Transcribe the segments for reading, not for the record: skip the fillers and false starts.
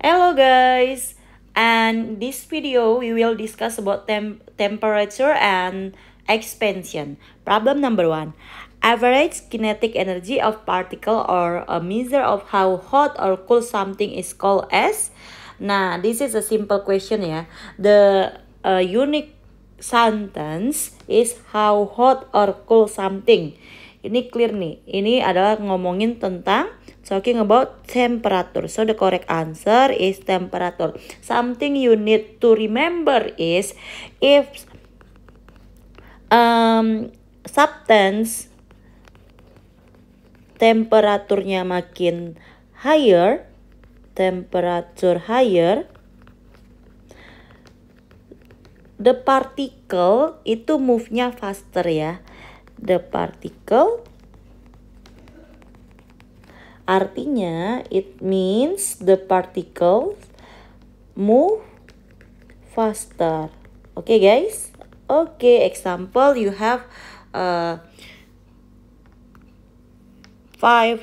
Hello guys, and this video we will discuss about temperature and expansion. Problem number 1. Average kinetic energy of particle or a measure of how hot or cool something is called as. Nah, this is a simple question ya. The unique sentence is how hot or cool something. Ini clear nih. Ini adalah ngomongin tentang talking about temperature. So the correct answer is temperature. Something you need to remember is if substance temperaturnya makin higher, temperature higher, the particle itu move-nya faster ya. The particle artinya it means the particles move faster. Okay guys? Okay, example you have 5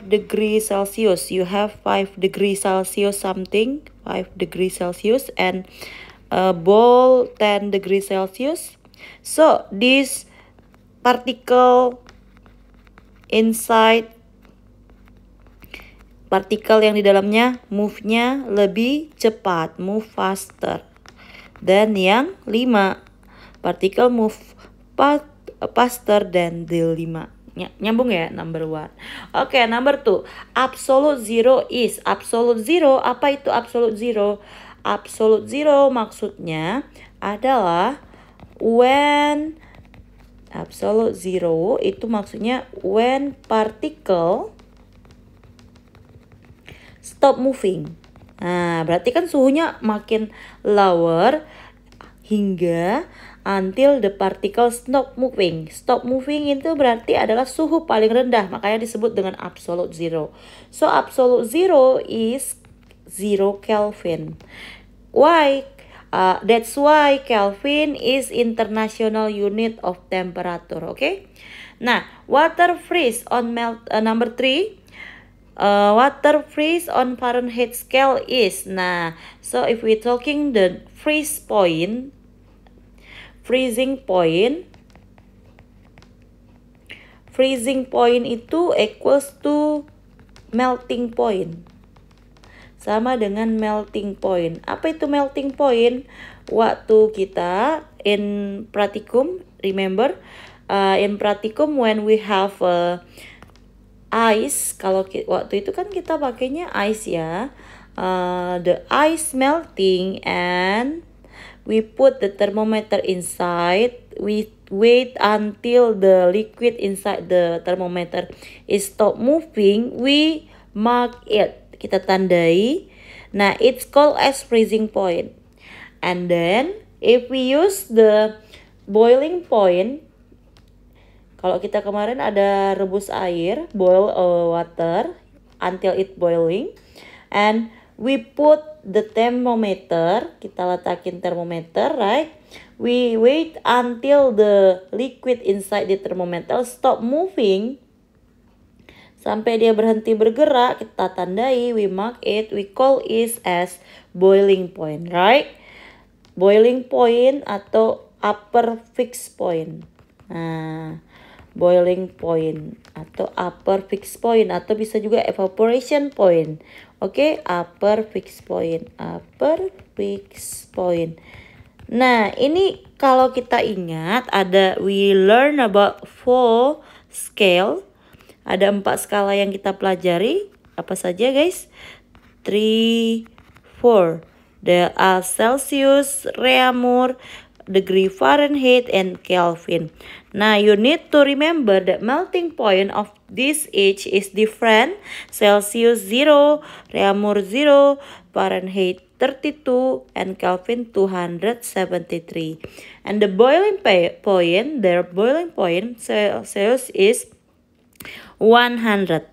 degrees Celsius. You have 5 degrees Celsius something, 5 degrees Celsius and a ball 10 degrees Celsius. So this particle inside, partikel yang di dalamnya move-nya lebih cepat, move faster. Dan yang 5, partikel move faster than the 5. Nyambung ya, number 1. Oke, number 2. Absolute zero is. Absolute zero, apa itu absolute zero? Absolute zero maksudnya adalah when absolute zero itu maksudnya when particle stop moving. Nah, berarti kan suhunya makin lower hingga until the particle stop moving. Stop moving itu berarti adalah suhu paling rendah, makanya disebut dengan absolute zero. So absolute zero is 0 Kelvin. Why? That's why Kelvin is international unit of temperature. Okay? Nah, water freeze on number 3. Water freeze on Fahrenheit scale is. Nah, so if we talking the freezing point itu equals to melting point. Sama dengan melting point. Apa itu melting point? Waktu kita in practicum, remember in practicum when we have ice, kalau waktu itu kan kita pakainya ice ya. The ice melting and we put the thermometer inside. We wait until the liquid inside the thermometer is stop moving. We mark it. Kita tandai. Nah, it's called as freezing point. And then if we use the boiling point, kalau kita kemarin ada rebus air, boil water until it boiling, and we put the thermometer, kita letakin thermometer, right? We wait until the liquid inside the thermometer stop moving, sampai dia berhenti bergerak, kita tandai, we mark it, we call it as boiling point, right? Boiling point atau upper fixed point. Nah, boiling point atau upper fixed point atau bisa juga evaporation point. Oke, upper fixed point, upper fixed point. Nah, ini kalau kita ingat ada we learn about 4 scale. Ada 4 skala yang kita pelajari. Apa saja guys? 3, 4. There are Celsius, Reaumur, degree Fahrenheit, and Kelvin. Now you need to remember that melting point of this each is different. Celsius 0, Reaumur 0, Fahrenheit 32, and Kelvin 273. And the boiling point, their boiling point, Celsius is 100.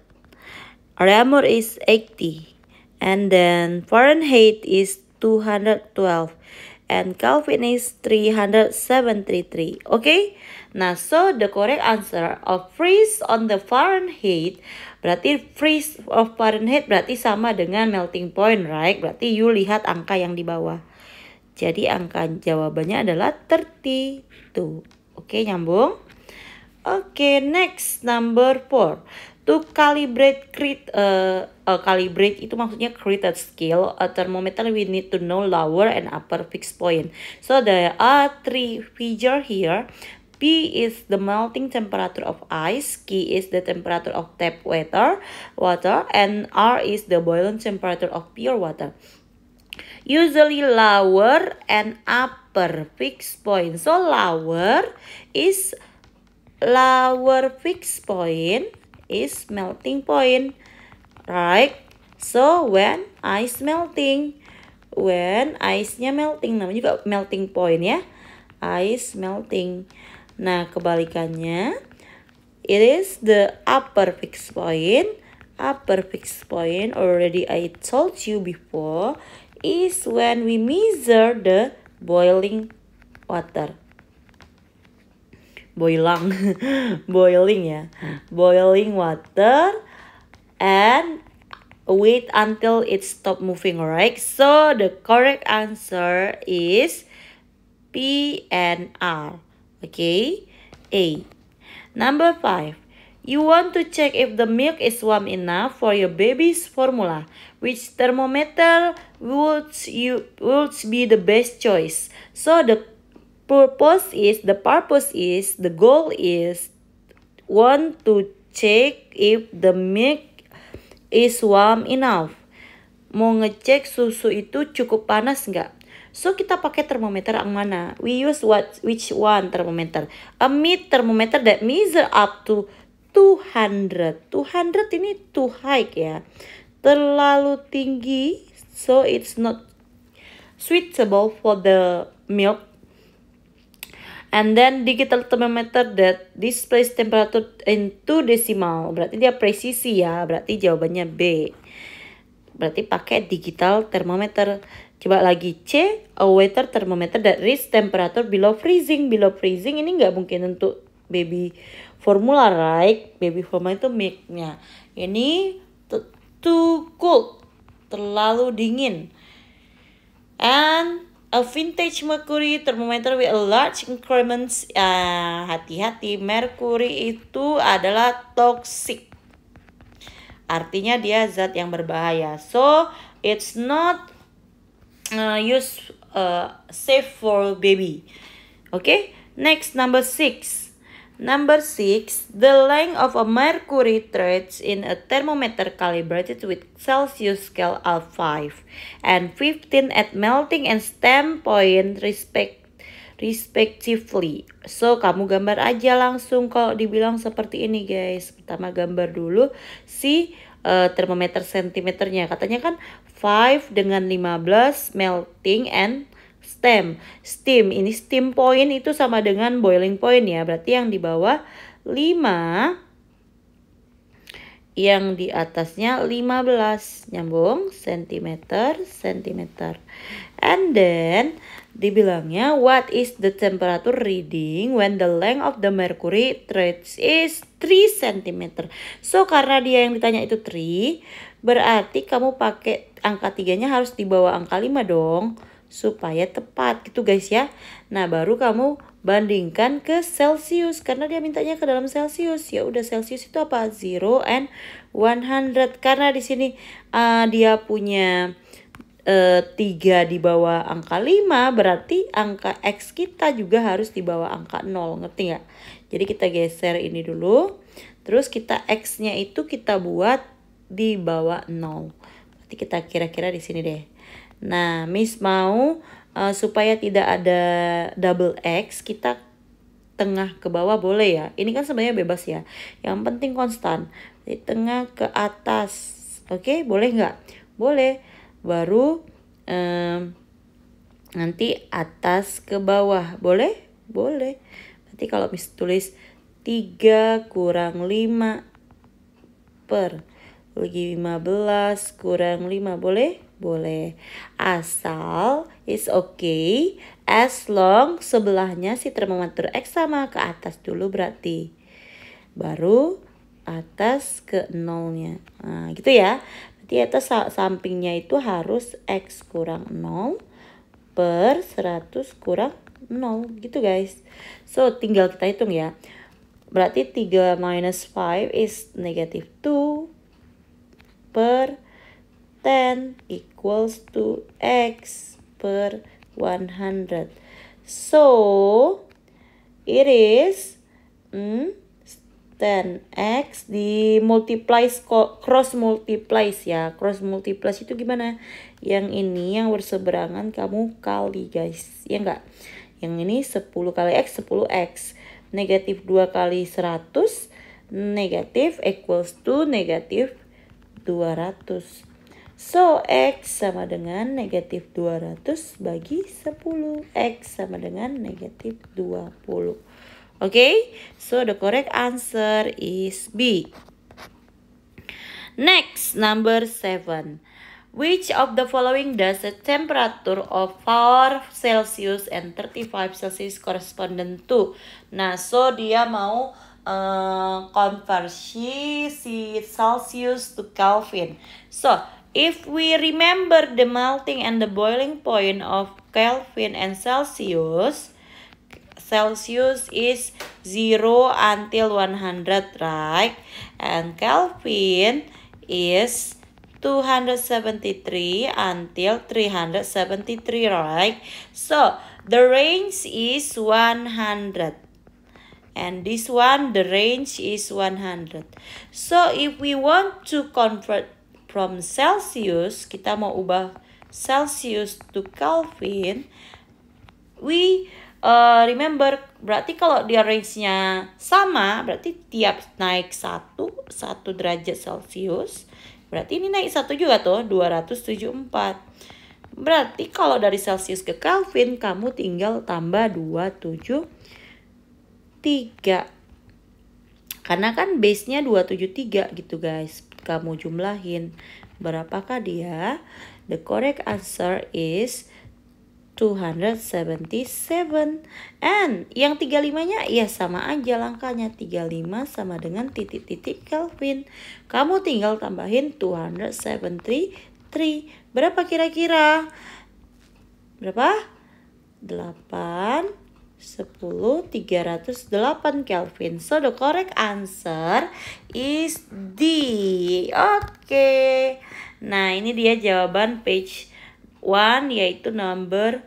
Reaumur is 80. And then Fahrenheit is 212. and Kelvin is 373. Okay? Nah, so the correct answer of freeze on the Fahrenheit, berarti freeze of Fahrenheit berarti sama dengan melting point, right? Berarti you lihat angka yang di bawah. Jadi angka jawabannya adalah 32. Oke, nyambung? Oke, next number 4. To calibrate calibrate itu maksudnya create scale a thermometer, we need to know lower and upper fixed point. So there are 3 figure here. P is the melting temperature of ice, Q is the temperature of tap water, and R is the boiling temperature of pure water. Usually lower and upper fixed point. So lower fixed point is melting point, right? So when ice-nya melting, namanya juga melting point ya, ice melting. Nah, kebalikannya, it is the upper fixed point. Upper fixed point, already I told you before, is when we measure the boiling water. Boiling ya. Boiling water and wait until it stop moving, alright? So the correct answer is P and R. Okay, A. Number 5. You want to check if the milk is warm enough for your baby's formula. Which thermometer would be the best choice? So the goal is want to check if the milk is warm enough. Mau ngecek susu itu cukup panas nggak? So kita pakai termometer yang mana? We use which one thermometer? A mid thermometer that measure up to 200. 200 ini too high ya. Terlalu tinggi, so it's not suitable for the milk. And then digital thermometer that displays temperature in 2 decimal. Berarti dia presisi ya. Berarti jawabannya B. Berarti pakai digital thermometer. Coba lagi C, a water thermometer that reads temperature below freezing. Below freezing ini nggak mungkin untuk baby formula, right? Baby formula itu milknya. Ini too cold, terlalu dingin. And a vintage mercury thermometer with a large increments. Hati-hati, mercury itu adalah toxic. Artinya dia zat yang berbahaya. So it's not safe for baby. Okay, next number 6. Number 6, the length of a mercury threads in a thermometer calibrated with Celsius scale of 5 and 15 at melting and stem point respectively. So kamu gambar aja langsung kalau dibilang seperti ini guys. Pertama gambar dulu si termometer sentimeternya. Katanya kan 5 dengan 15 melting and steam. Ini steam point itu sama dengan boiling point ya. Berarti yang di bawah 5, yang di atasnya 15. Nyambung, sentimeter. And then dibilangnya what is the temperature reading when the length of the mercury threads is 3 cm. So karena dia yang ditanya itu 3, berarti kamu pakai angka 3-nya harus di bawah angka 5 dong, supaya tepat gitu guys ya. Nah baru kamu bandingkan ke Celsius, karena dia mintanya ke dalam Celsius. Ya udah, Celsius itu apa? 0 and 100. Karena di sini dia punya 3 di bawah angka 5, berarti angka X kita juga harus di bawah angka 0. Ngerti nggak? Jadi kita geser ini dulu. Terus kita X-nya itu kita buat di bawah 0. Berarti kita kira-kira di sini deh. Nah, Miss mau supaya tidak ada double X, kita tengah ke bawah boleh ya. Ini kan sebenarnya bebas ya. Yang penting konstan. Di tengah ke atas. Oke, boleh nggak? Boleh. Baru nanti atas ke bawah. Boleh? Boleh. Berarti kalau Miss tulis 3 kurang 5 per 15 kurang 5 boleh? Boleh. Asal is okay as long sebelahnya si termometer X sama ke atas dulu berarti. Baru atas ke nolnya. Nah, gitu ya. Berarti atas sampingnya itu harus X kurang 0 per 100 kurang 0 gitu guys. So tinggal kita hitung ya. Berarti 3 minus 5 is negative 2 per 10 equals to X per 100. So it is 10x di multiplies cross multiplies ya. Cross multiplies itu gimana? Yang ini yang berseberangan kamu kali guys. Ya enggak? Yang ini 10 kali x 10x. Negatif 2 kali 100 negatif equals to negatif 200. So x sama dengan negatif 200 bagi 10. X sama dengan negatif 20. Okay, so the correct answer is B. Next, number 7. Which of the following does the temperature of 4 Celsius and 35 Celsius correspondent to? Nah, so dia mau konversi si Celsius to Kelvin. So, if we remember the melting and the boiling point of Kelvin and Celsius is 0 until 100, right? And Kelvin is 273 until 373, right? So, the range is 100. And this one, the range is 100. So, if we want to convert from Celsius, kita mau ubah Celsius to Kelvin, we remember, berarti kalau dia range-nya sama, berarti tiap naik 1 derajat Celsius, berarti ini naik 1 juga tuh, 274. Berarti kalau dari Celsius ke Kelvin, kamu tinggal tambah 273. Karena kan base-nya 273 gitu guys. Kamu jumlahin. Berapakah dia? The correct answer is 277. And yang 35-nya ya sama aja langkahnya. 35 sama dengan titik-titik Kelvin. Kamu tinggal tambahin 273. Berapa kira-kira? Berapa? 8, 10, 308 Kelvin. So the correct answer is D. Oke. Nah, ini dia jawaban page 1 yaitu number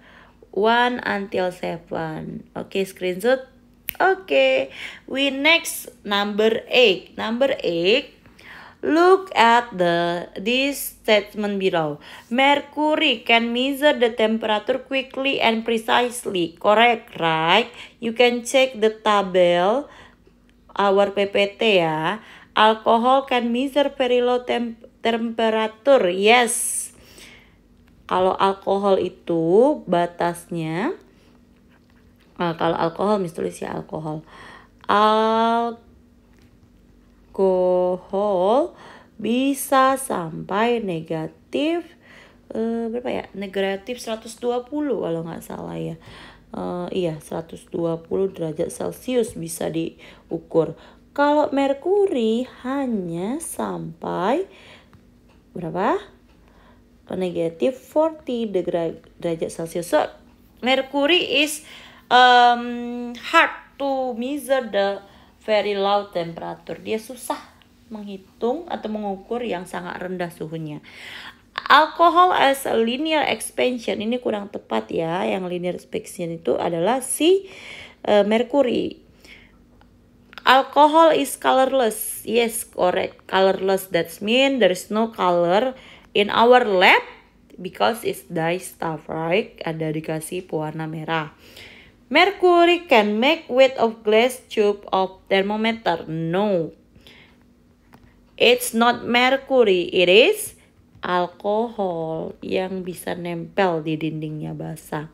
1 until 7. Oke, screenshot. Oke, we next number 8. Number 8. Look at this statement below. Mercury can measure the temperature quickly and precisely. Correct, right? You can check the table our PPT ya. Alcohol can measure very low temperature. Yes. Kalau alkohol itu batasnya, kalau alkohol misalnya tulis ya alkohol bisa sampai negatif berapa ya? Negatif 120 kalau nggak salah ya. Iya 120 derajat Celcius bisa diukur. Kalau merkuri hanya sampai berapa? Negative 40 derajat Celcius. So, mercury is hard to measure the very low temperature. Dia susah menghitung atau mengukur yang sangat rendah suhunya. Alcohol as a linear expansion, ini kurang tepat ya. Yang linear expansion itu adalah si mercury. Alcohol is colorless. Yes, correct. Colorless, that means there is no color in our lab because it's dye stuff, right? Ada dikasih pewarna merah. Mercury can make weight of glass tube of thermometer. No. It's not mercury. It is alcohol yang bisa nempel di dindingnya basah.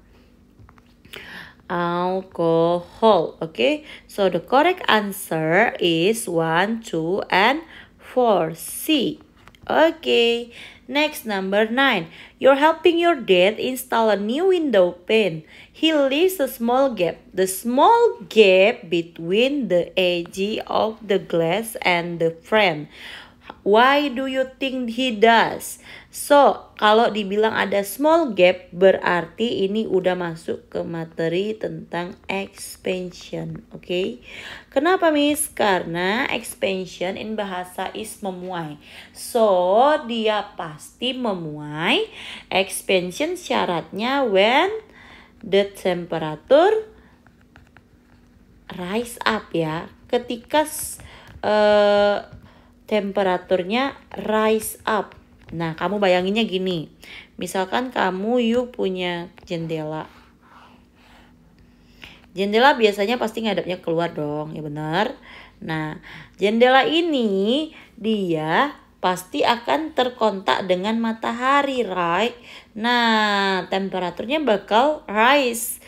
Alcohol. Okay. So the correct answer is 1, 2, and 4. C. Okay, next number 9. You're helping your dad install a new window pane. He leaves a small gap. The small gap between the edge of the glass and the frame. Why do you think he does? So, kalau dibilang ada small gap berarti ini udah masuk ke materi tentang expansion. Oke. Kenapa, Miss? Karena expansion in bahasa is memuai. So, dia pasti memuai. Expansion syaratnya when the temperature rise up ya. Ketika temperaturnya rise up. Nah, kamu bayanginnya gini. Misalkan you punya jendela. Jendela biasanya pasti ngadepnya keluar dong, ya benar. Nah, jendela ini dia pasti akan terkontak dengan matahari, right? Nah, temperaturnya bakal rise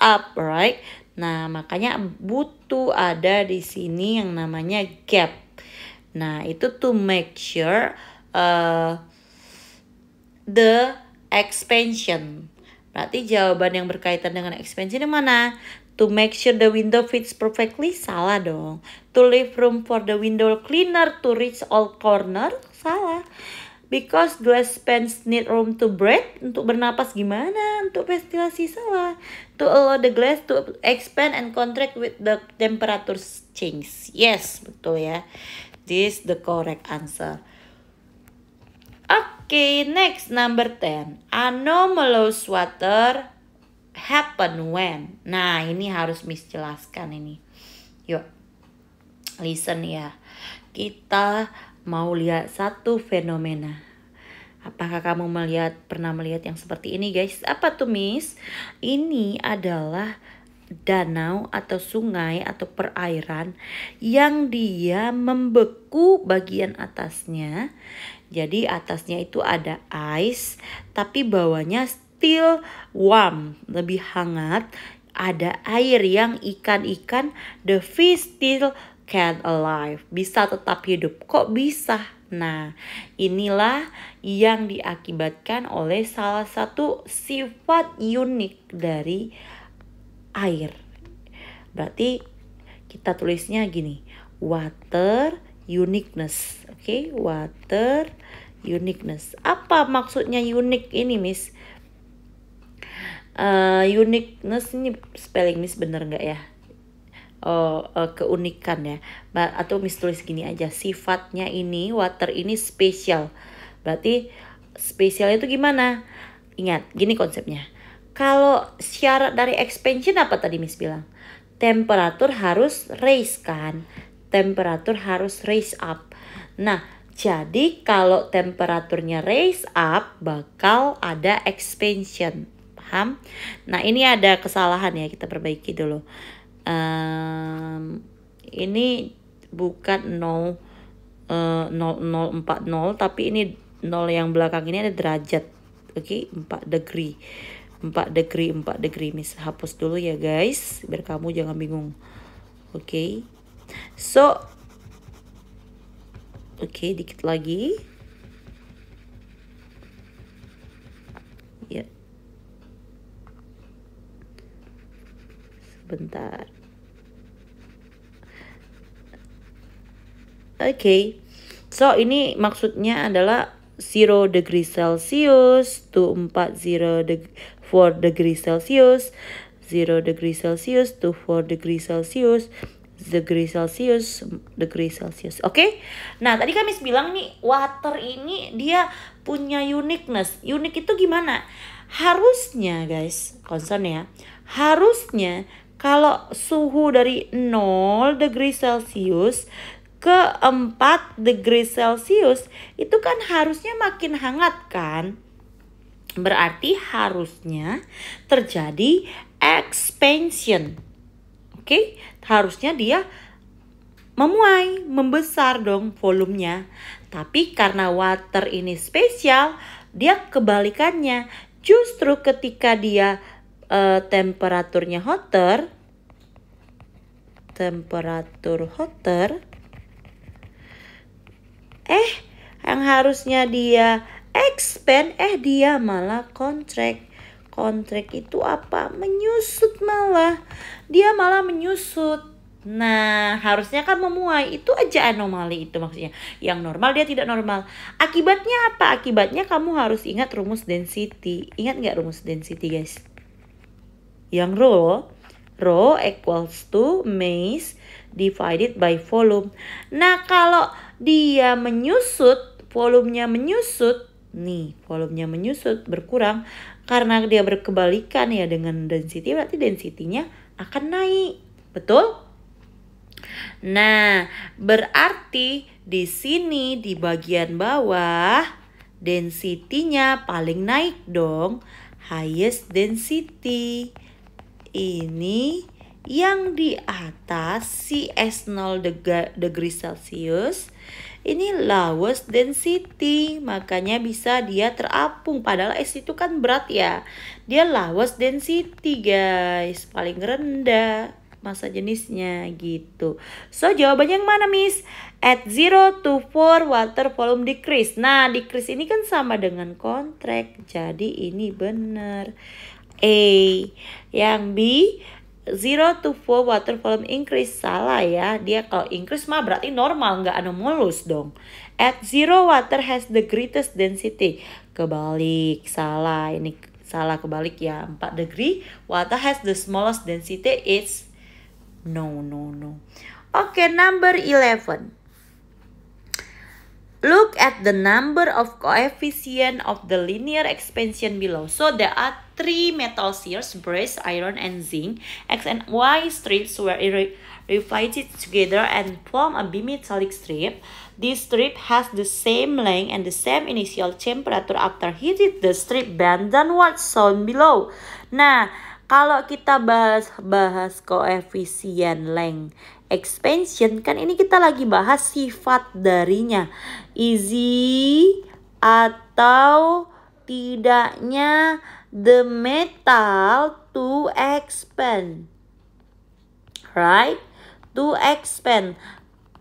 up, right? Nah, makanya butuh ada di sini yang namanya gap. Nah, itu to make sure the expansion. Berarti jawaban yang berkaitan dengan expansion yang mana? To make sure the window fits perfectly, salah dong. To leave room for the window cleaner to reach all corner, salah. Because glass panes need room to breathe, untuk bernapas gimana? Untuk ventilasi, salah. To allow the glass to expand and contract with the temperature change. Yes, betul ya. This is the correct answer. Okay, next number 10. Anomalous water happen when. Nah, ini harus Miss jelaskan ini. Yuk, listen ya. Kita mau lihat satu fenomena. Apakah kamu pernah melihat yang seperti ini, guys? Apa tuh, Miss? Ini adalah danau atau sungai atau perairan yang dia membeku bagian atasnya. Jadi atasnya itu ada ice, tapi bawahnya still warm, lebih hangat. Ada air yang ikan-ikan, the fish still can alive, bisa tetap hidup. Kok bisa? Nah, inilah yang diakibatkan oleh salah satu sifat unik dari air. Berarti kita tulisnya gini, water uniqueness. Oke, water uniqueness. Apa maksudnya unik ini, Miss? Uniqueness ini spelling Miss bener nggak ya? Keunikan ya. Atau Miss tulis gini aja, sifatnya ini, water ini spesial. Berarti spesial itu gimana? Ingat, gini konsepnya. Kalau syarat dari expansion apa tadi Miss bilang? Temperatur harus raise kan? Temperatur harus raise up. Nah, jadi kalau temperaturnya raise up bakal ada expansion. Paham? Nah, ini ada kesalahan ya, kita perbaiki dulu. Ini bukan 0,040 tapi ini 0 yang belakang ini ada derajat. Oke, 4 degree. 4 degree Miss hapus dulu ya guys, biar kamu jangan bingung. Oke. So dikit lagi. Ya. Sebentar. Oke. So ini maksudnya adalah 0 degree Celsius to 4 degree Celsius, 0 degree Celsius to 4 degree Celsius, degree Celsius. Oke? Nah, tadi kami bilang nih, water ini dia punya uniqueness. Unik itu gimana? Harusnya, guys, concern ya. Harusnya kalau suhu dari 0 degree Celsius ke 4 degree Celsius itu kan harusnya makin hangat kan? Berarti harusnya terjadi expansion. Oke, harusnya dia memuai, membesar dong volumenya. Tapi karena water ini spesial, dia kebalikannya. Justru ketika dia temperatur hotter, Yang harusnya dia expand, dia malah contract. Contract itu apa? Menyusut malah. Dia malah menyusut. Nah, harusnya kan memuai. Itu aja anomali itu maksudnya. Yang normal dia tidak normal. Akibatnya apa? Akibatnya kamu harus ingat rumus density. Ingat nggak rumus density, guys? Yang rho equals to mass divided by volume. Nah, kalau dia menyusut, volumenya menyusut. Nih, volumenya menyusut, berkurang. Karena dia berkebalikan ya dengan density, berarti density-nya akan naik. Betul? Nah, berarti di sini di bagian bawah density-nya paling naik dong. Highest density. Ini yang di atas si S0 degree Celsius. Ini lowest density, makanya bisa dia terapung. Padahal S itu kan berat ya. Dia lowest density, guys, paling rendah massa jenisnya gitu. So jawabannya yang mana, Miss? At 0 to 4 water volume decrease. Nah, decrease ini kan sama dengan contract. Jadi ini benar. A. Yang B, 0 to 4 water volume increase. Salah ya. Dia kalau increase mah berarti normal, nggak anomalous dong. At 0 water has the greatest density. Kebalik. Salah. Ini salah, kebalik ya. 4 degree water has the smallest density. It's no. Okay, number 11. Look at the number of coefficient of the linear expansion below. So there are 3 metal sears, brass, iron, and zinc. X and Y strips were riveted together and form a bimetallic strip. This strip has the same length and the same initial temperature. After heated, the strip bend downwards shown below. Nah, kalau kita bahas koefisien length expansion, kan ini kita lagi bahas sifat darinya. Easy atau tidaknya the metal to expand. Right? To expand.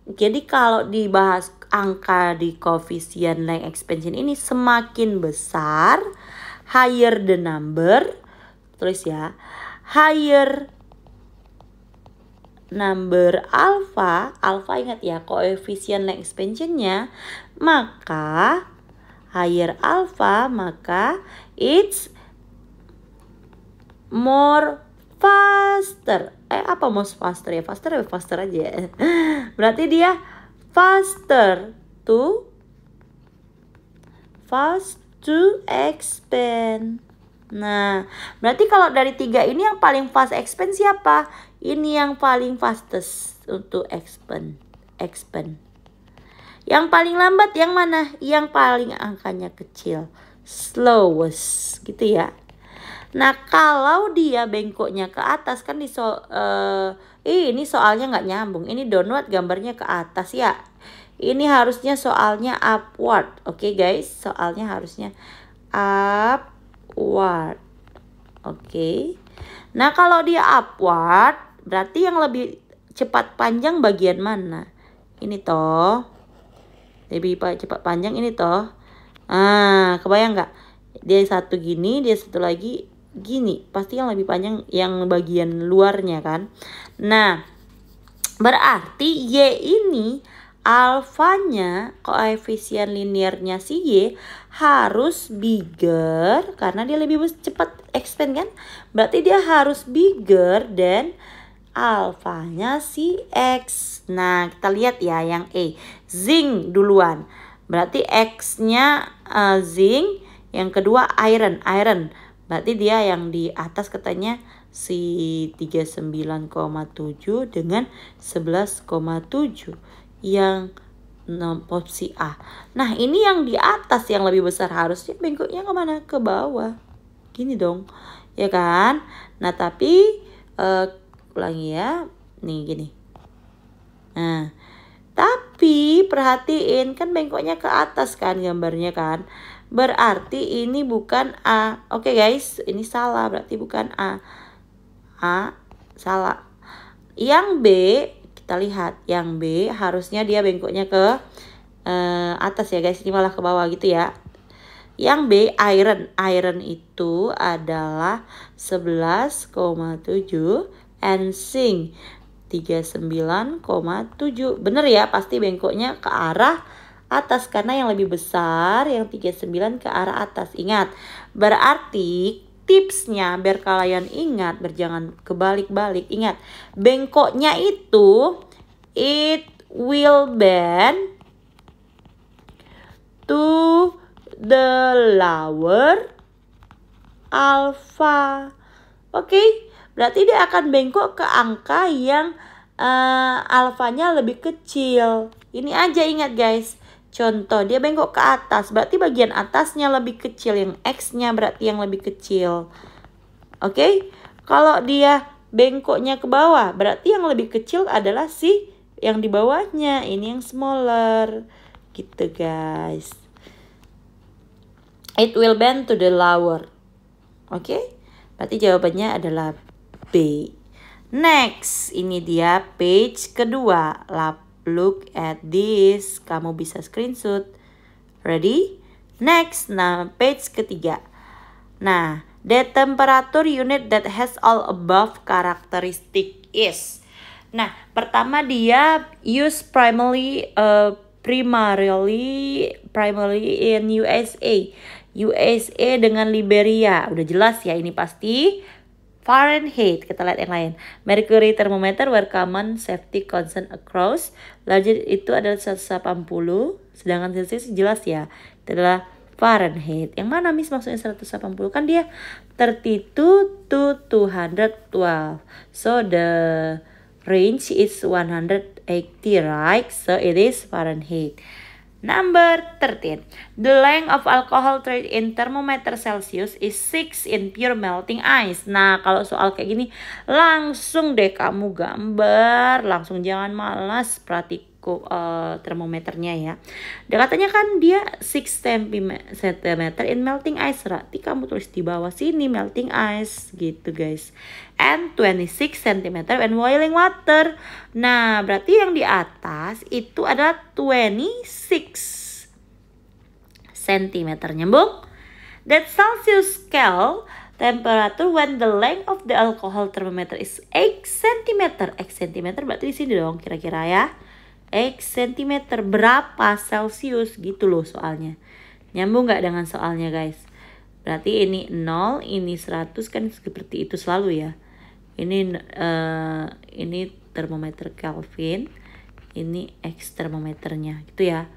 Jadi kalau dibahas angka di koefisien length expansion ini, semakin besar, higher the number, tulis ya, higher number alpha ingat ya koefisien length expansionnya, maka higher alpha, maka it's more faster. Apa more faster ya? Faster aja. Berarti dia faster to expand. Nah, berarti kalau dari 3 ini yang paling fast expand siapa? Ini yang paling fastest untuk expand. Yang paling lambat yang mana? Yang paling angkanya kecil. Slowest, gitu ya. Nah, kalau dia bengkoknya ke atas kan ini soalnya nggak nyambung. Ini downward, gambarnya ke atas ya. Ini harusnya soalnya upward. Oke, guys, soalnya harusnya upward. Oke. Nah, kalau dia upward, berarti yang lebih cepat panjang bagian mana? Ini toh. Lebih cepat panjang ini toh. Kebayang nggak? Dia satu gini, dia satu lagi gini. Pasti yang lebih panjang yang bagian luarnya kan. Nah, berarti Y ini alfanya, koefisien linearnya si Y harus bigger karena dia lebih cepat expand kan. Berarti dia harus bigger dan alfanya si X. Nah, kita lihat ya yang E. Zinc duluan. Berarti X-nya zinc, yang kedua iron. Berarti dia yang di atas katanya si 39,7 dengan 11,7. Yang opsi A. Nah, ini yang di atas yang lebih besar, harusnya bengkoknya kemana? Ke bawah. Gini dong. Ya kan? Nah, tapi ulangi ya. Nih gini. Nah, tapi perhatiin kan bengkoknya ke atas kan gambarnya kan. Berarti ini bukan A. Oke guys, ini salah, berarti bukan A. Salah. Yang B, kita lihat yang B harusnya dia bengkoknya ke atas ya guys, ini malah ke bawah gitu ya. Yang B, iron. Iron itu adalah 11,7 and zinc 39,7. Bener ya, pasti bengkoknya ke arah atas karena yang lebih besar yang 39 ke arah atas. Ingat, berarti tipsnya biar kalian ingat, berjangan kebalik-balik. Ingat, bengkoknya itu it will bend to the lower alpha. Oke, berarti dia akan bengkok ke angka yang alfanya lebih kecil. Ini aja ingat guys. Contoh, dia bengkok ke atas, berarti bagian atasnya lebih kecil, yang X-nya berarti yang lebih kecil. Oke, kalau dia bengkoknya ke bawah, berarti yang lebih kecil adalah si yang di bawahnya. Ini yang smaller. Gitu guys. It will bend to the lower. Oke, berarti jawabannya adalah B. Next, ini dia page kedua. Look at this. Kamu bisa screenshot. Ready? Next, nah page ketiga. Nah, the temperature unit that has all above characteristic is. Nah, pertama dia use primarily in USA. USA dengan Liberia. Udah jelas ya, ini pasti Fahrenheit. Kita lihat yang lain. Mercury thermometer were common safety concern across. Larger itu adalah 180. Sedangkan Celsius jelas ya, itu adalah Fahrenheit. Yang mana Miss maksudnya 180? Kan dia 32 to 212. So the range is 180, right? So it is Fahrenheit. Number 13. The length of alcohol trade in thermometer Celsius is 6 in pure melting ice. Nah, kalau soal kayak gini langsung deh kamu gambar, langsung jangan malas praktikum termometernya ya. Dia katanya kan dia 6 cm in melting ice, berarti kamu tulis di bawah sini melting ice gitu guys. And 26 cm when boiling water. Nah, berarti yang di atas itu adalah 26 cm. Nyambung? That Celsius scale temperature when the length of the alcohol thermometer is 8 cm. X cm berarti di sini dong kira-kira ya. X cm berapa Celsius gitu loh soalnya. Nyambung nggak dengan soalnya guys? Berarti ini 0, ini 100 kan seperti itu selalu ya. Ini termometer Kelvin, ini X termometernya gitu ya.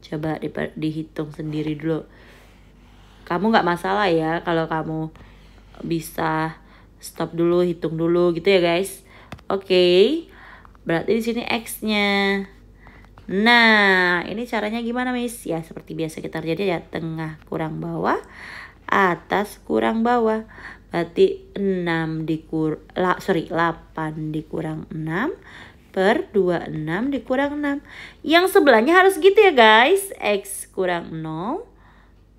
Coba dihitung sendiri dulu. Kamu nggak masalah ya kalau kamu bisa stop dulu, hitung dulu gitu ya guys. Oke. Berarti di sini X-nya. Nah, ini caranya gimana Miss? Ya seperti biasa kita kerjain ya, tengah kurang bawah, atas kurang bawah. Berarti 8 dikurang 6 per 26 dikurang 6. Yang sebelahnya harus gitu ya guys. X kurang 0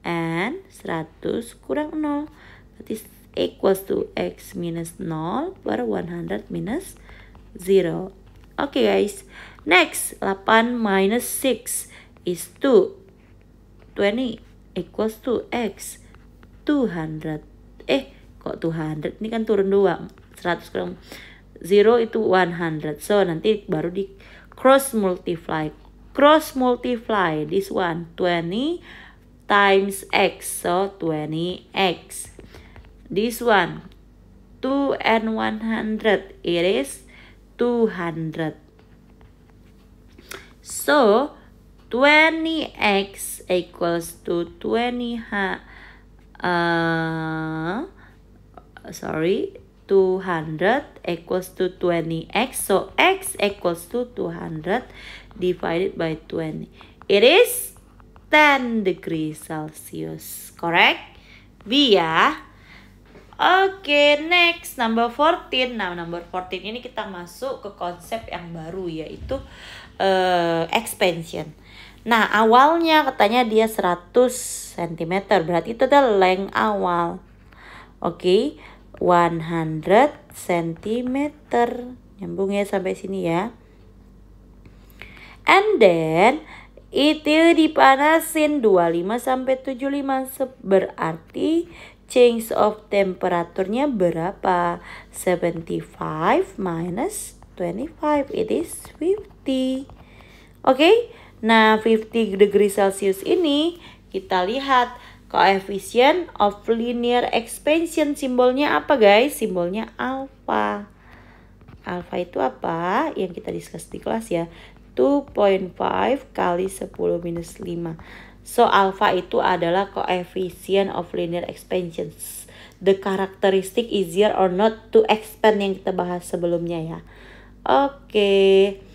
and 100 kurang 0. Berarti equals to X minus 0 per 100 minus 0. Oke guys. Next, 8 minus 6 is 2. 20 equals to X 200. Kok 200? Ini kan turun 2. 100 kurang 0 itu 100. So, nanti baru di cross multiply. Cross multiply this one. 20 times X. So, 20X. This one. 2 and 100. It is 200. So, 20x equals to 200 equals to 20x. So, x equals to 200 divided by 20. It is 10 degrees Celsius. Correct? B ya. Oke, next number 14. Nah, number 14 ini kita masuk ke konsep yang baru, yaitu expansion. Nah, awalnya katanya dia 100 cm, berarti itu adalah length awal. Oke, 100 cm. Nyambung ya sampai sini ya. And then Itu dipanasin 25 sampai 75 berarti change of temperaturnya berapa? 75 minus 25, it is 50. Oke, nah 50 degree Celsius ini kita lihat coefficient of linear expansion, simbolnya apa guys? Simbolnya alpha. Alpha itu apa? Yang kita discuss di kelas ya. 2.5 kali 10 minus 5. So, alpha itu adalah coefficient of linear expansions. The characteristic easier or not to expand yang kita bahas sebelumnya ya. Oke.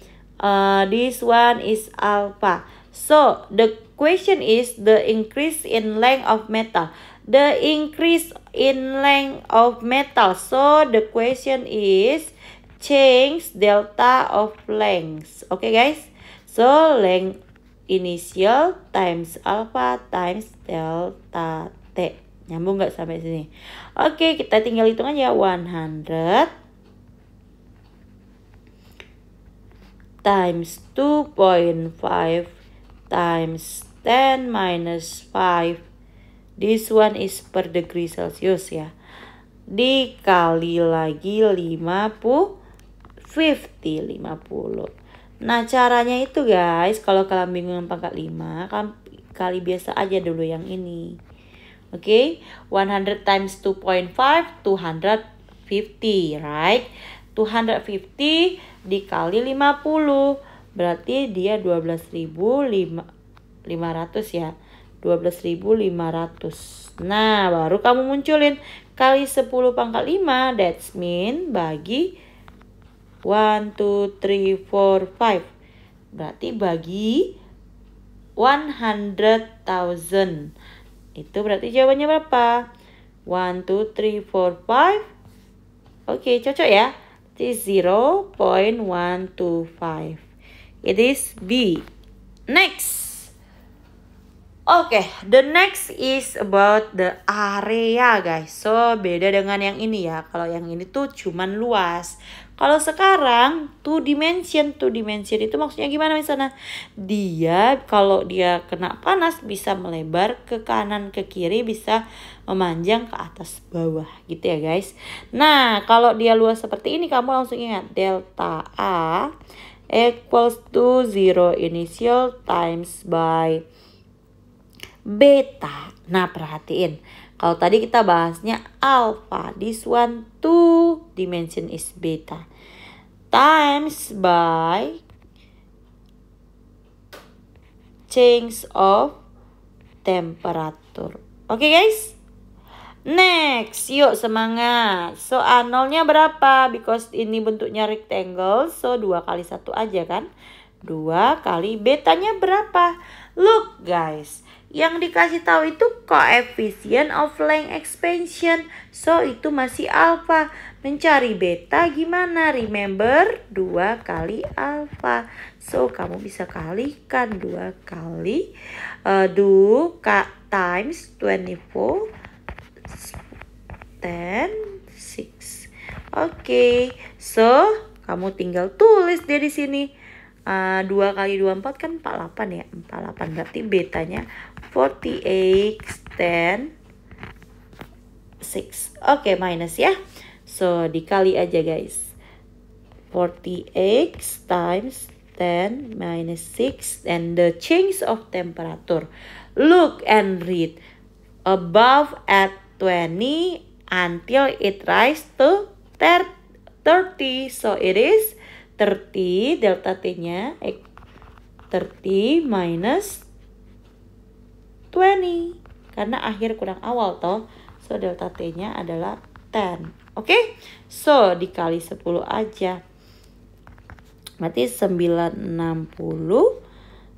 This one is alpha. So, the question is the increase in length of metal. The increase in length of metal. So, the question is change delta of length. Oke guys. So, length initial times alpha times delta T. Nyambung nggak sampai sini? Oke, kita tinggal hitung aja. 100 times 2.5 times 10 minus 5. This one is per degree Celsius ya. Dikali lagi 50. Nah caranya itu guys, kalau kalian bingung pangkat 5, kalian kali biasa aja dulu yang ini. Oke, 100 times 2.5, 250, right? 250 dikali 50, berarti dia 12.500 ya. 12.500. Nah, baru kamu munculin kali 10 pangkat 5, that's mean bagi 1, 2, 3, 4, 5. Berarti bagi 100,000. Itu berarti jawabannya berapa? 1, 2, 3, 4, 5. Oke, cocok ya. It is 0.125. It is B. Next. Oke, the next is about the area guys. So, beda dengan yang ini ya. Kalau yang ini tuh cuman luas. Kalau sekarang, two dimension itu maksudnya gimana misalnya? Dia, kalau dia kena panas bisa melebar ke kanan, ke kiri, bisa memanjang ke atas bawah gitu ya guys. Nah, kalau dia luas seperti ini, kamu langsung ingat delta A equals to 0 initial times by beta. Nah, perhatiin. Kalau tadi kita bahasnya alpha, this one 2 dimension is beta. Times by change of temperature. Oke guys? Next, yuk semangat. So, A0-nya berapa? Because ini bentuknya rectangle, so 2 kali 1 aja kan? 2 kali betanya berapa? Look guys, yang dikasih tahu itu coefficient of length expansion. So, itu masih alpha. Mencari beta gimana? Remember, 2 kali alpha. So, kamu bisa kalikan 2 kali times 24 10 6. Oke. So, kamu tinggal tulis dia di sini. 2 kali 24 kan 48 ya. 48 berarti betanya 48 10 6. Oke, minus ya. So, dikali aja guys. 48 times 10 minus 6 and the change of temperature. Look and read. Above at 20 until it rise to 30. So, it is 30 delta T-nya 30 minus 20 karena akhir kurang awal toh. So delta T-nya adalah 10. Oke? So dikali 10 aja. Berarti 960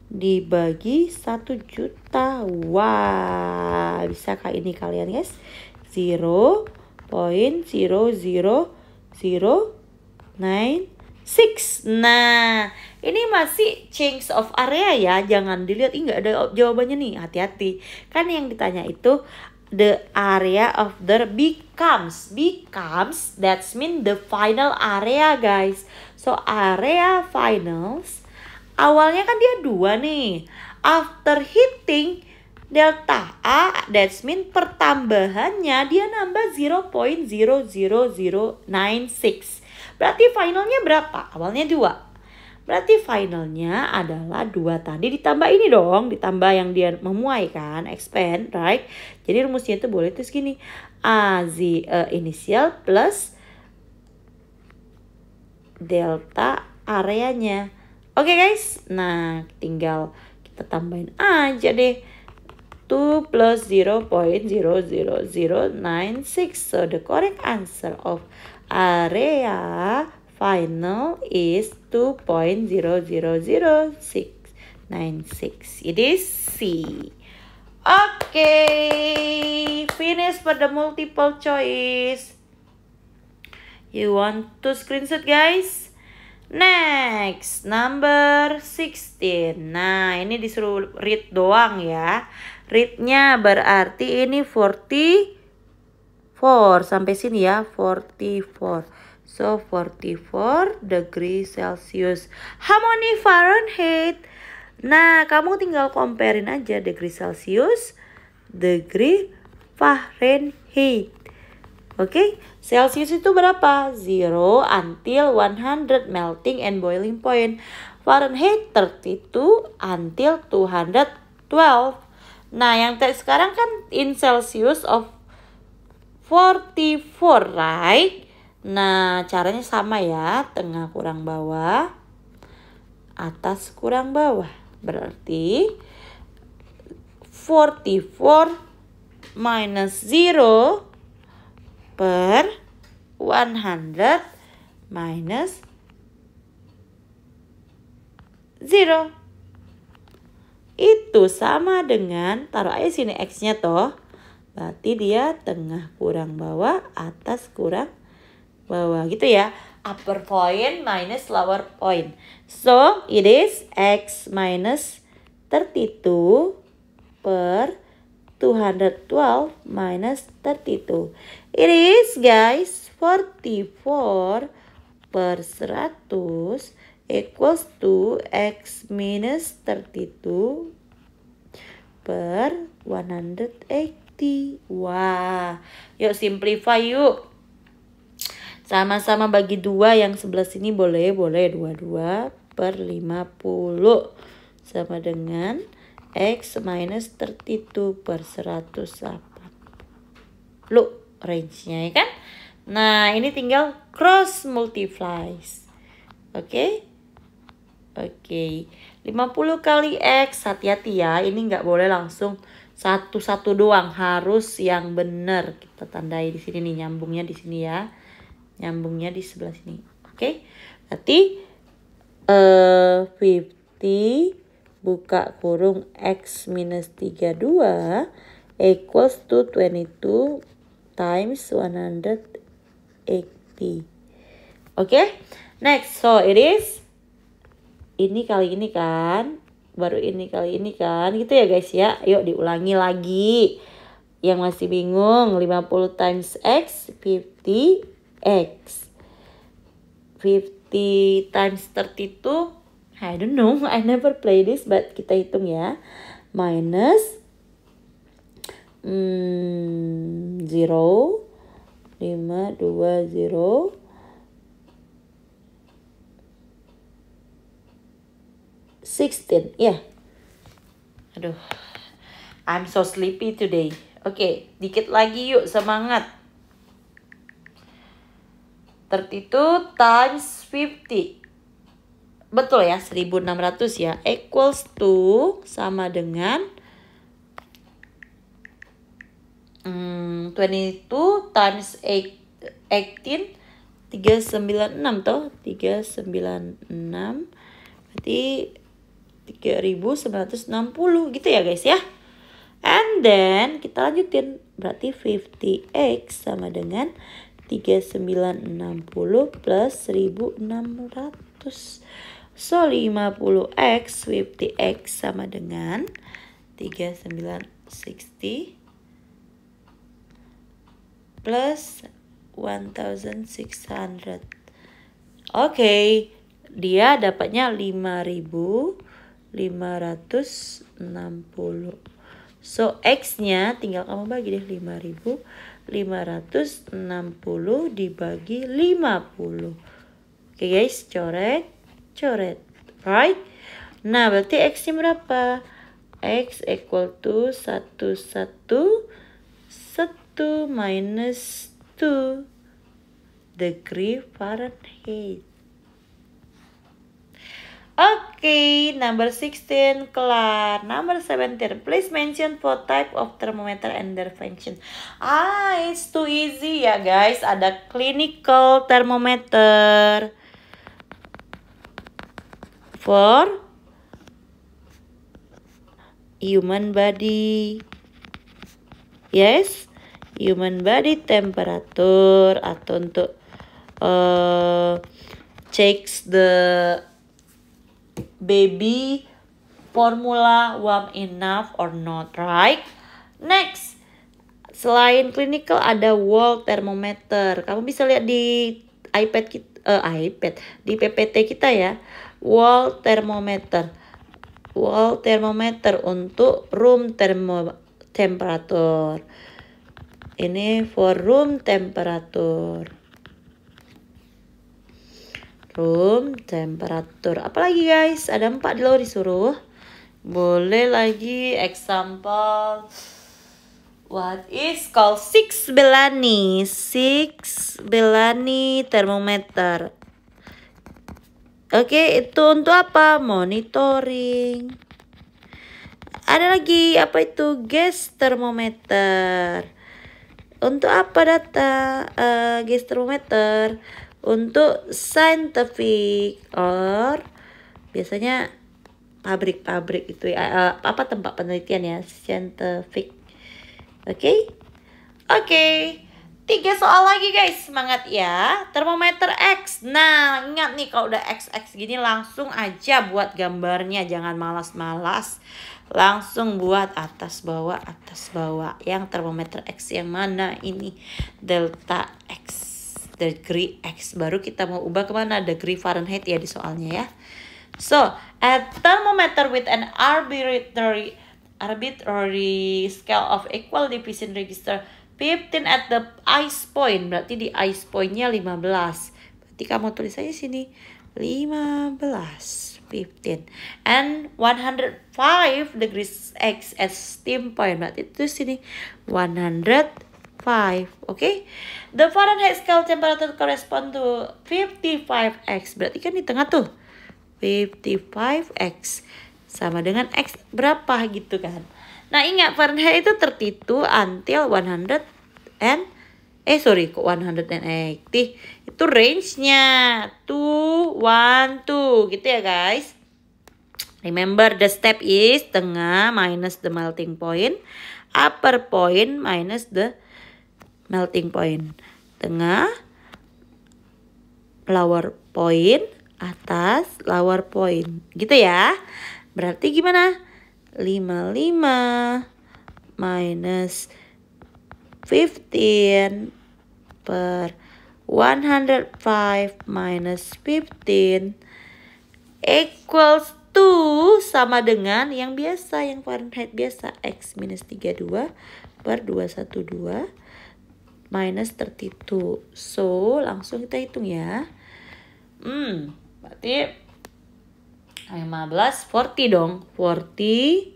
dibagi 1 juta. Wah, bisakah ini kalian guys? 0.00096. Nah, ini masih change of area ya. Jangan dilihat, nggak ada jawabannya nih. Hati-hati. Kan yang ditanya itu the area of the becomes. Becomes, that's mean the final area guys. So, area finals. Awalnya kan dia 2 nih. After hitting delta A, that's mean pertambahannya dia nambah 0.00096. Berarti finalnya berapa? Awalnya 2. Berarti finalnya adalah 2 tadi ditambah ini dong. Ditambah yang dia memuai kan. Expand, right? Jadi rumusnya itu boleh tuh segini. Initial plus delta areanya. Oke guys. Nah tinggal kita tambahin aja deh. 2 plus 0.00096. So the correct answer of area final is 2.0000696. It is C. Okay, finish for the multiple choice. You want to screenshot guys? Next, number 16. Nah, ini disuruh read doang ya. Readnya berarti ini 44 sampai sini ya, 44. So 44 degree Celsius. How many Fahrenheit? Nah, kamu tinggal comparein aja degree Celsius, degree Fahrenheit. Oke, Celsius itu berapa? 0 until 100 melting and boiling point. Fahrenheit 32 until 212. Nah, yang sekarang kan in Celsius of 44, right? Nah, caranya sama ya, tengah kurang bawah, atas kurang bawah. Berarti 44 minus 0 per 100 minus 0. Itu sama dengan, taruh aja sini X-nya toh. Berarti dia tengah kurang bawah, atas kurang bawah gitu ya. Upper point minus lower point. So, it is X minus 32 per 212 minus 32. It is guys 44 per 100 equals to X minus 32 per 180. Wah, yuk simplify yuk. Sama-sama bagi 2, yang sebelah sini boleh 22 per 50 sama dengan X minus 32 per 108. Range-nya ya kan? Nah, ini tinggal cross multiplies. Oke? Oke. 50 kali X, hati-hati ya. Ini nggak boleh langsung satu-satu doang, harus yang benar. Kita tandai di sini nih, nyambungnya di sini ya. Nyambungnya di sebelah sini. Oke? Berarti 50 buka kurung X minus 32 equals to 22 times 180. Oke? Next, so it is ini kali ini kan, baru ini kali ini kan, gitu ya guys ya. Yuk diulangi lagi. Yang masih bingung, 50 times X, 50 X. 50 times 32, I don't know, I never play this, but kita hitung ya. Minus 0, 5, 2, 0, 16, ya. Aduh, I'm so sleepy today. Oke, dikit lagi yuk, semangat. 32 times 50. Betul ya, 1600 ya. Equals to, sama dengan 22 times 18. 396 toh. 396. Berarti 3960 gitu ya guys ya. And then kita lanjutin. Berarti 50x sama dengan 3960 plus 1600. So 50x, 50x sama dengan 3960 plus 1600. Oke, dia dapatnya 5000 560. So X-nya tinggal kamu bagi deh 5.560 dibagi 50. Oke guys, coret. Right? Nah, berarti X-nya berapa? X equal to 111 minus 2 degree Fahrenheit. Okay, number 16 kelar. Number 17, please mention 4 type of thermometer and their function. It's too easy ya guys. Ada clinical thermometer for human body. Yes, human body temperature, atau untuk checks the baby formula warm enough or not, right? Next, selain clinical ada wall thermometer. Kamu bisa lihat di iPad di PPT kita ya. Wall thermometer untuk room temperature. Ini for room temperature. Apalagi guys, ada 4 loh disuruh. Boleh lagi example. What is called 6 Belani thermometer. Oke, itu untuk apa? Monitoring. Ada lagi, apa itu? Gas thermometer. Untuk apa data gas thermometer? Untuk scientific or biasanya pabrik itu ya, tempat penelitian ya, scientific. Oke. 3 soal lagi guys, semangat ya. Termometer X. Nah, ingat nih kalau udah XX gini langsung aja buat gambarnya, jangan malas-malas. Langsung buat atas bawah. Yang termometer X yang mana ini? Delta X. Degree X. Baru kita mau ubah kemana? Degree Fahrenheit ya di soalnya ya. So, a thermometer with an arbitrary scale of equal division register 15 at the ice point. Berarti di ice pointnya 15. Berarti kamu tulis aja sini 15, 15. And 105 degrees X as steam point. Berarti itu sini 105. Okay? The Fahrenheit scale temperature correspond to 55X. Berarti kan di tengah tuh. 55X sama dengan X berapa gitu kan. Nah, ingat Fahrenheit itu 32 until 180 itu range-nya 212 gitu ya guys. Remember the step is tengah minus the melting point, upper point minus the melting point. Tengah, lower point, atas, lower point. Gitu ya. Berarti gimana? 55 minus 15 per 105 minus 15 equals to sama dengan yang biasa, yang Fahrenheit biasa, X minus 32 per 212 minus 32. So, langsung kita hitung ya. Berarti 15, 40 dong. 40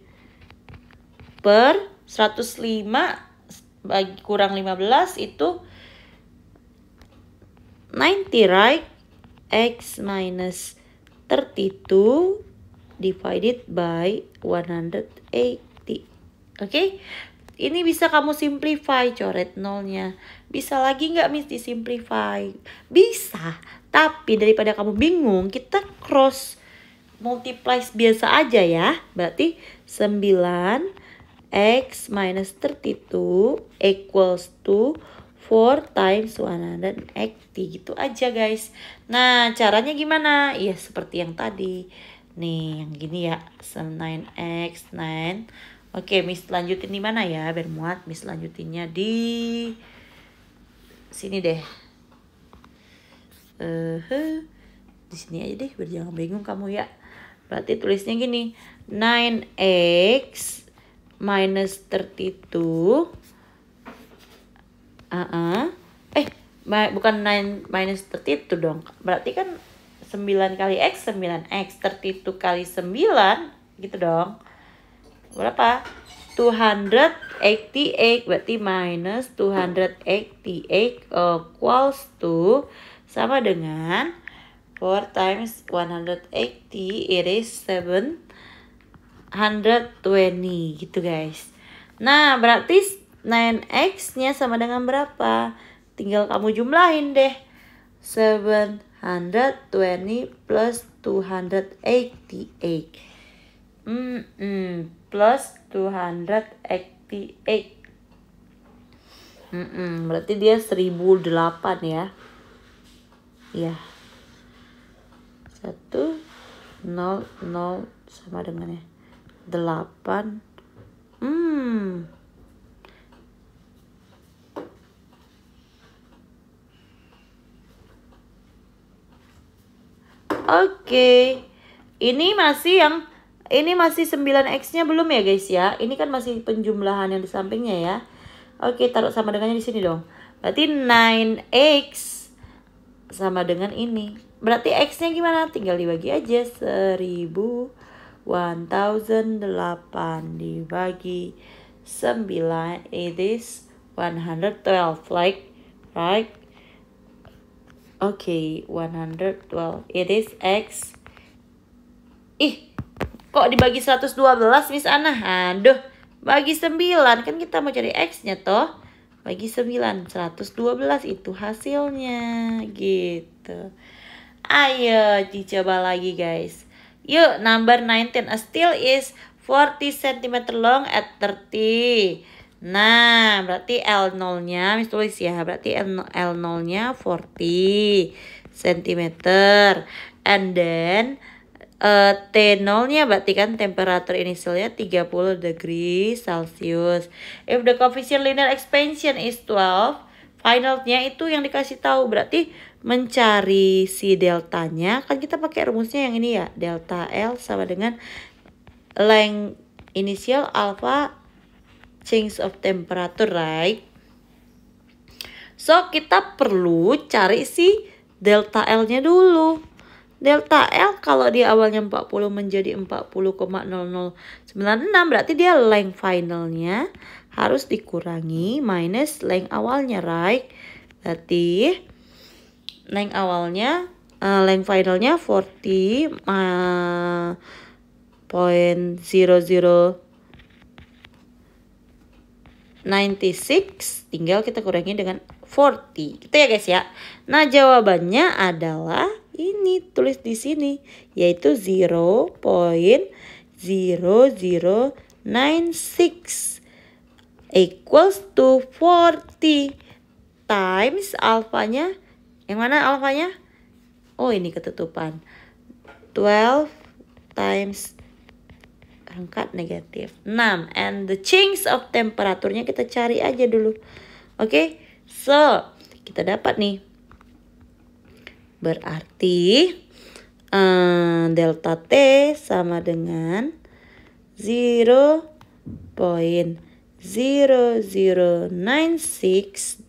per 105 bagi kurang 15 itu 90, right? X minus 32 divided by 180. Oke? Ini bisa kamu simplify, coret nolnya. Bisa lagi nggak Miss disimplify? Bisa, tapi daripada kamu bingung, kita cross multiply biasa aja ya. Berarti 9 X minus 32 equals to 4 times 180 gitu aja guys. Nah, caranya gimana? Ya seperti yang tadi. Nih, yang gini ya. 9X 9. Oke, Miss lanjutin di mana ya? Biar muat, Miss lanjutinnya di sini deh. Di sini aja deh, biar jangan bingung kamu ya. Berarti tulisnya gini, 9x minus 32. Bukan 9 minus 32 dong. Berarti kan 9 kali x 9x, 32 kali 9 gitu dong. Berapa? 288, berarti minus 288 equals to, sama dengan 4 times 180, it is 720 gitu guys. Nah berarti 9x nya sama dengan berapa? Tinggal kamu jumlahin deh. 720 plus 288 plus 288. Berarti dia 1008 ya. Iya. 1 0 0 sama dengan 8. Oke. Ini masih 9x-nya belum ya guys ya. Ini kan masih penjumlahan yang di sampingnya ya. Oke, taruh sama dengannya di sini dong. Berarti 9x sama dengan ini. Berarti x-nya gimana? Tinggal dibagi aja. 1008 dibagi 9, it is 112, right? Oke, 112, it is x. Kok dibagi 112 Miss Ana? Aduh, bagi 9, kan kita mau cari x-nya toh. Bagi 9, 112 itu hasilnya gitu. Ayo dicoba lagi guys. Yuk, number 19 still is 40 cm long at 30. Nah, berarti L0 nya Miss tulis ya. Berarti L0 nya 40 cm. And then T0 nya berarti kan temperatur initialnya 30 degree Celsius. If the coefficient linear expansion is 12, finalnya itu yang dikasih tahu. Berarti mencari si deltanya, kan kita pakai rumusnya yang ini ya. Delta L sama dengan length initial alpha change of temperature, right? So kita perlu cari si delta L nya dulu. Delta L kalau di awalnya 40 menjadi 40,0096, berarti dia length finalnya harus dikurangi minus length awalnya, right? Berarti length awalnya, length finalnya 40.0096, tinggal kita kurangi dengan 40 gitu ya guys ya. Nah jawabannya adalah ini, tulis di sini, yaitu 0.0096 equals to 40 times alfanya. Yang mana alfanya? Oh ini ketutupan. 12 times angka negatif 6. And the change of temperaturnya kita cari aja dulu. Oke, so kita dapat nih. Berarti delta T sama dengan 0.0096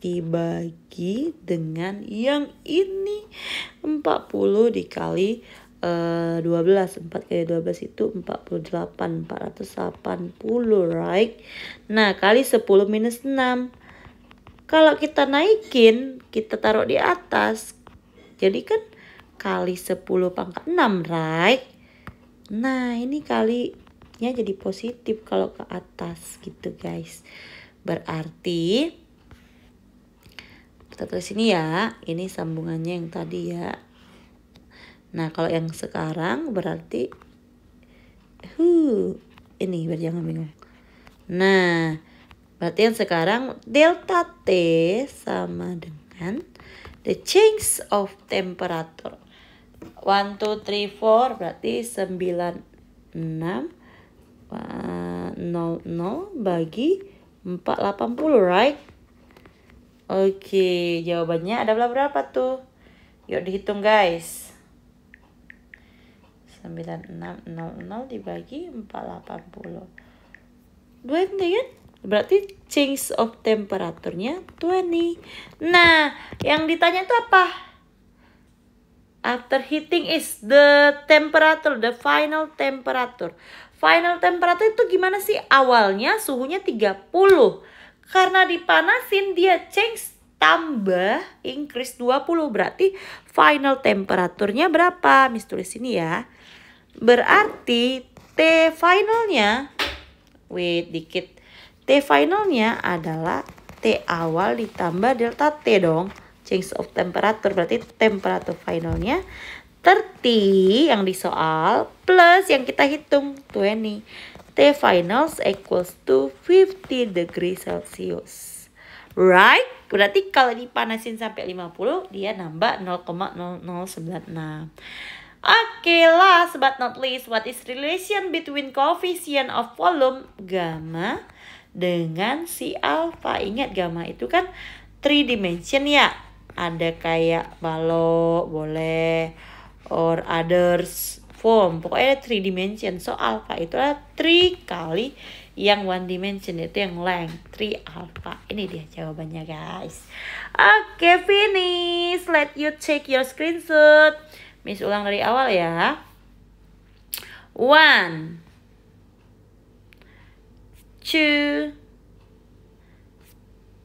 dibagi dengan yang ini 40 dikali 12. 4 kali 12 itu 48, 480, right? Nah kali 10 minus 6. Kalau kita naikin, kita taruh di atas, jadi kan kali 10 pangkat 6, right? Nah ini kalinya jadi positif kalau ke atas gitu guys. Berarti kita tulis ini ya, ini sambungannya yang tadi ya. Nah kalau yang sekarang berarti ini biar jangan bingung. Nah berarti yang sekarang delta T sama dengan the change of temperature. 1, 2, 3, 4 berarti 96 0 bagi 480, right? Oke, jawabannya adalah berapa tuh? Yuk dihitung guys. 9600 dibagi 480. 20 kan? Berarti change of temperaturnya 20. Nah, yang ditanya itu apa? After heating is the temperature, the final temperature. Final temperature itu gimana sih? Awalnya suhunya 30. Karena dipanasin dia change tambah increase 20. Berarti final temperaturnya berapa? Miss tulis sini ya. Berarti T finalnya, wait dikit. T finalnya adalah T awal ditambah delta T dong. Change of temperature berarti temperature finalnya 30 yang di soal plus yang kita hitung 20. T finals equals to 50 degrees Celsius. Right? Berarti kalau dipanasin sampai 50 dia nambah 0,0096. Oke, last but not least, what is relation between coefficient of volume gamma dengan si alpha? Ingat gamma itu kan 3 dimension ya. Ada kayak balok, boleh, or others form. Pokoknya 3 dimension. So alpha itulah 3 kali yang 1 dimension, itu yang length 3 alpha. Ini dia jawabannya guys. Oke, finish. Let you check your screenshot. Miss ulang dari awal ya. 1, 2,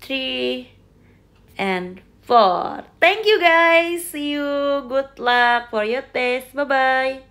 3, and 4. Thank you guys. See you. Good luck for your test. Bye-bye.